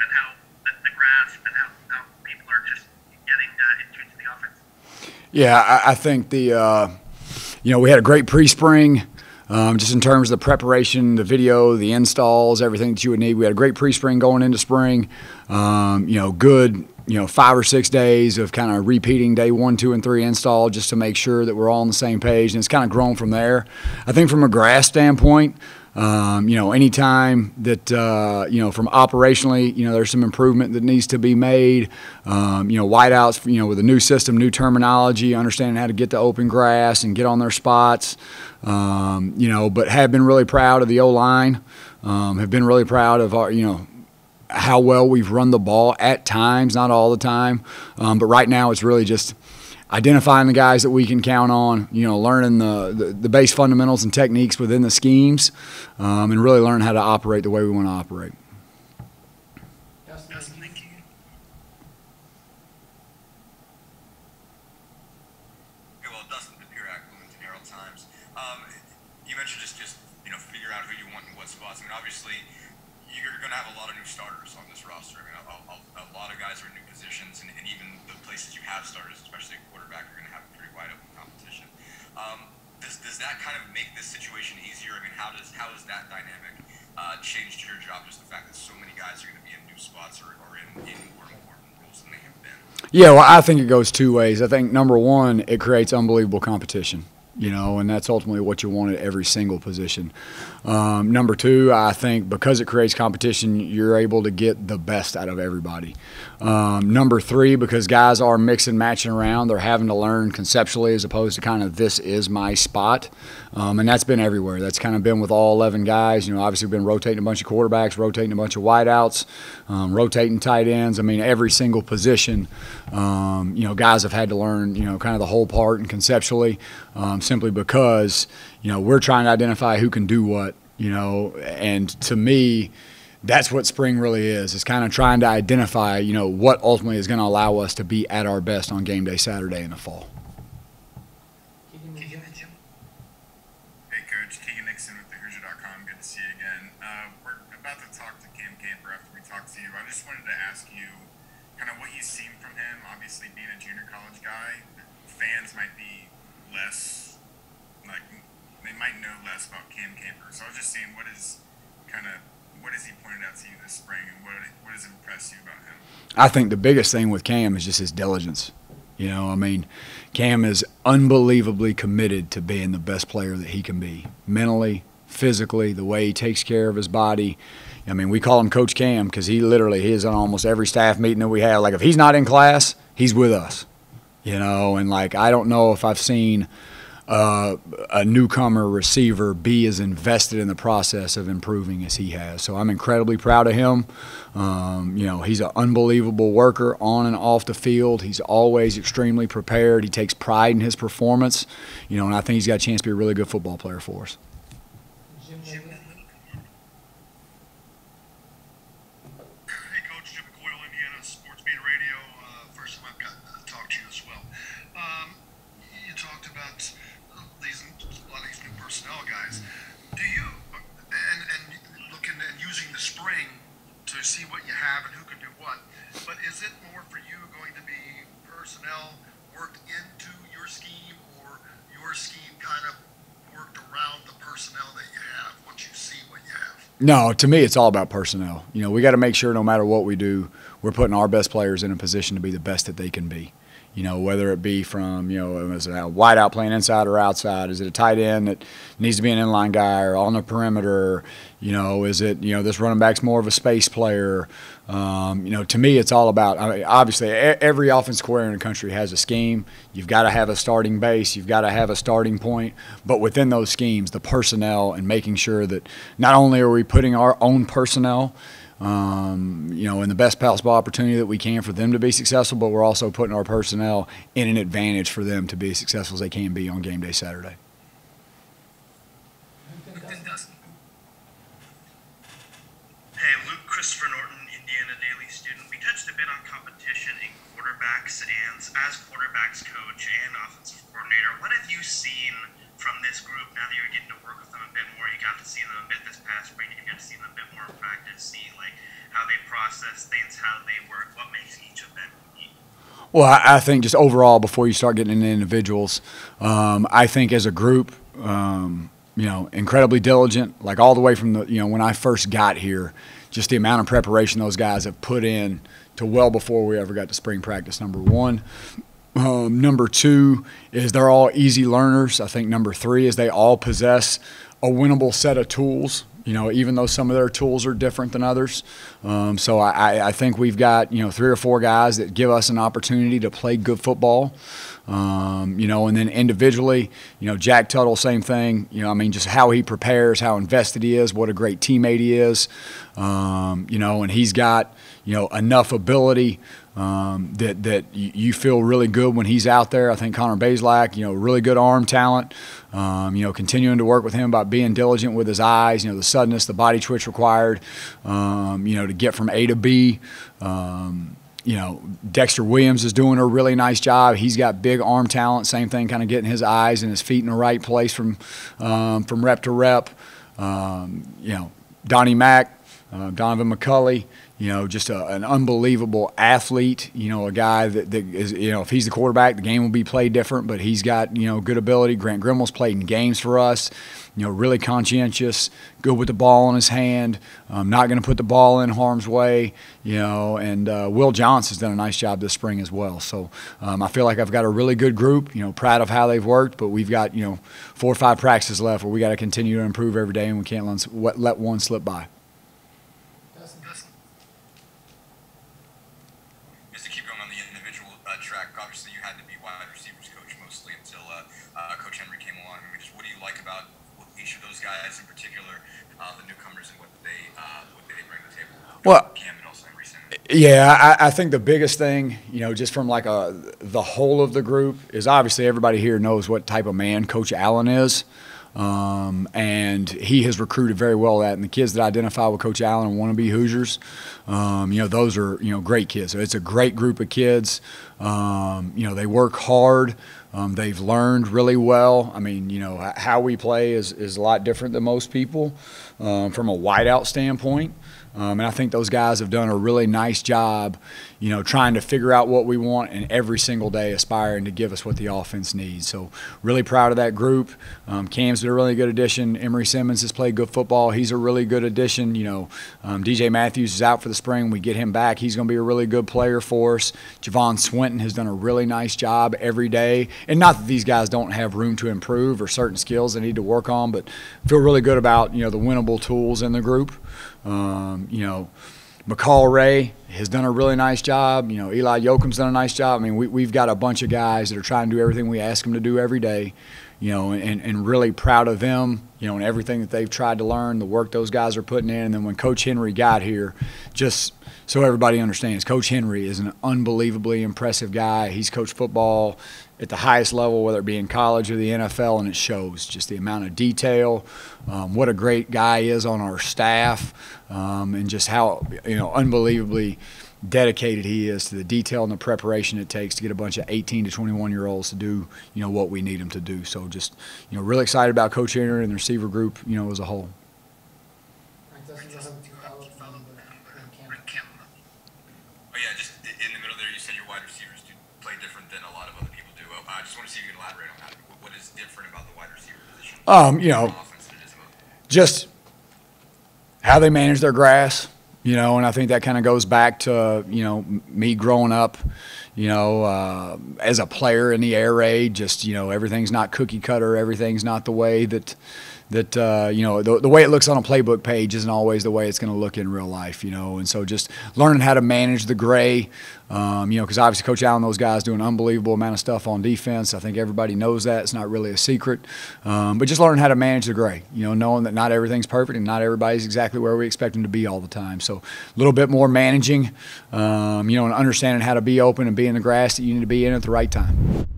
and how the grasp and how people are just getting into the offense? Yeah, I think we had a great pre-spring. Just in terms of the preparation, the video, the installs, everything that you would need. We had a great pre-spring going into spring. Good, 5 or 6 days of kind of repeating day 1, 2, and 3 install just to make sure that we're all on the same page. And it's kind of grown from there. I think from a grass standpoint, anytime that, from operationally, there's some improvement that needs to be made. Wideouts, with a new system, new terminology, understanding how to get to open grass and get on their spots. But have been really proud of the O-line. Have been really proud of our, how well we've run the ball at times, not all the time. But right now it's really just identifying the guys that we can count on, learning the base fundamentals and techniques within the schemes, and really learn how to operate the way we want to operate. Dustin, thank you. Okay, well, Dustin Papirak, Bloomington Herald Times. You mentioned just figure out who you want in what spots. I mean, obviously, you're going to have a lot of new starters on this roster. I mean, a lot of guys are in new positions, and even the places you have starters, especially at quarterback, are going to have a pretty wide open competition. Does that kind of make this situation easier? I mean, how does that dynamic change your job? Just the fact that so many guys are going to be in new spots or in more important roles than they have been. Yeah, well, I think it goes 2 ways. I think, number one, it creates unbelievable competition. And that's ultimately what you want at every single position. Number two, I think because it creates competition, you're able to get the best out of everybody. Number three, because guys are mixing, matching around, they're having to learn conceptually as opposed to kind of this is my spot. And that's been everywhere. That's kind of been with all 11 guys. Obviously we've been rotating a bunch of quarterbacks, rotating a bunch of wideouts, rotating tight ends. I mean, every single position, guys have had to learn, kind of the whole part and conceptually. Simply because, we're trying to identify who can do what, and to me, that's what spring really is. It's kind of trying to identify, what ultimately is going to allow us to be at our best on game day Saturday in the fall. Keegan Mitchell. Hey, Coach. Keegan Nixon with thehoosier.com. Good to see you again. We're about to talk to Cam Camper after we talk to you. I just wanted to ask you kind of what you've seen from him. Obviously, being a junior college guy, fans might be less – they might know less about Cam Camper. So I was just seeing what has he pointed out to you this spring, and what has impressed you about him? I think the biggest thing with Cam is just his diligence. Cam is unbelievably committed to being the best player that he can be, mentally, physically, the way he takes care of his body. We call him Coach Cam because he is on almost every staff meeting that we have. Like, if he's not in class, he's with us. And I don't know if I've seen a newcomer receiver be as invested in the process of improving as he has. So I'm incredibly proud of him. He's an unbelievable worker on and off the field. He's always extremely prepared. He takes pride in his performance, and I think he's got a chance to be a really good football player for us. Hey, Coach, Jim Coyle, Indiana Sports Beat Radio. First time I've got to talk to you as well. You talked about a lot of these new personnel guys. Do you, and looking and using the spring to see what you have and who can do what, but is it more for you going to be personnel worked into your scheme, or your scheme kind of worked around the personnel that you have, once you see what you have? No, to me, it's all about personnel. We got to make sure no matter what we do, we're putting our best players in a position to be the best that they can be. Whether it be from, is it a wide out playing inside or outside? Is it a tight end that needs to be an inline guy or on the perimeter? Is it, this running back's more of a space player? To me, it's all about, obviously, every offensive coordinator in the country has a scheme. You've got to have a starting base. You've got to have a starting point. But within those schemes, the personnel and making sure that not only are we putting our own personnel in the best possible opportunity that we can for them to be successful, but we're also putting our personnel in an advantage for them to be as successful as they can be on game day Saturday. Hey, Luke, Christopher Norton, Indiana Daily Student. We touched a bit on competition in quarterbacks, and as quarterbacks coach and offensive coordinator, what have you seen from this group, now that you're getting to work with them a bit more, you got to see them a bit this past spring, you got to see them a bit more in practice, see like how they process things, how they work, what makes each of them unique? Well, I think just overall, before you start getting into individuals, I think as a group, incredibly diligent, like all the way from when I first got here, just the amount of preparation those guys have put in to well before we ever got to spring practice, number one. Number two is they're all easy learners. I think number three is they all possess a winnable set of tools, even though some of their tools are different than others. So I think we've got, 3 or 4 guys that give us an opportunity to play good football. And then individually, Jack Tuttle, same thing. Just how he prepares, how invested he is, what a great teammate he is. And he's got, enough ability that you feel really good when he's out there. I think Connor Bazelak, really good arm talent. Continuing to work with him about being diligent with his eyes, the suddenness, the body twitch required, to get from A to B. Dexter Williams is doing a really nice job. He's got big arm talent. Same thing, kind of getting his eyes and his feet in the right place from rep to rep. Donnie Mack, Donovan McCulley, just an unbelievable athlete, a guy that is, if he's the quarterback, the game will be played different, but he's got, good ability. Grant Grimmel's played in games for us, really conscientious, good with the ball in his hand, not going to put the ball in harm's way, and Will Johns has done a nice job this spring as well. So I feel like I've got a really good group, proud of how they've worked, but we've got, 4 or 5 practices left where we got to continue to improve every day, and we can't let one slip by. Track. Obviously, you had to be wide receivers coach mostly until Coach Henry came along. What do you like about each of those guys in particular, the newcomers, and what they bring to the table? Well, Cam and also Henry Simmons. Yeah, I think the biggest thing, just from like the whole of the group is obviously everybody here knows what type of man Coach Allen is. And he has recruited very well that, and the kids that identify with Coach Allen and want to be Hoosiers, those are, great kids. So it's a great group of kids. They work hard. They've learned really well. How we play is a lot different than most people from a wideout standpoint. And I think those guys have done a really nice job, trying to figure out what we want and every single day aspiring to give us what the offense needs. So really proud of that group. Cam's been a really good addition. Emory Simmons has played good football. He's a really good addition. DJ Matthews is out for the spring. We get him back. He's going to be a really good player for us. Javon Swinton has done a really nice job every day. And not that these guys don't have room to improve or certain skills they need to work on, but feel really good about, the winnable tools in the group. McCall Ray has done a really nice job. Eli Yoakum's done a nice job. We've got a bunch of guys that are trying to do everything we ask them to do every day, and really proud of them, and everything that they've tried to learn, the work those guys are putting in. And then when Coach Henry got here, just so everybody understands, Coach Henry is an unbelievably impressive guy. He's coached football at the highest level, whether it be in college or the NFL, and it shows just the amount of detail, what a great guy is on our staff, and just how unbelievably dedicated he is to the detail and the preparation it takes to get a bunch of 18 to 21-year-olds to do what we need them to do. So just really excited about Coach Henry and the receiver group as a whole. Just in the middle there, you said your wide receivers do play different than a lot of other people do. I just want to see if you can elaborate on that. What is different about the wide receiver position? Just how they manage their grass, and I think that kind of goes back to, me growing up, as a player in the air raid, just, everything's not cookie cutter, everything's not the way that the way it looks on a playbook page isn't always the way it's going to look in real life, and so just learning how to manage the gray, because obviously Coach Allen, those guys do an unbelievable amount of stuff on defense. I think everybody knows that. It's not really a secret, but just learning how to manage the gray, knowing that not everything's perfect and not everybody's exactly where we expect them to be all the time. So a little bit more managing, and understanding how to be open and be in the grass that you need to be in at the right time.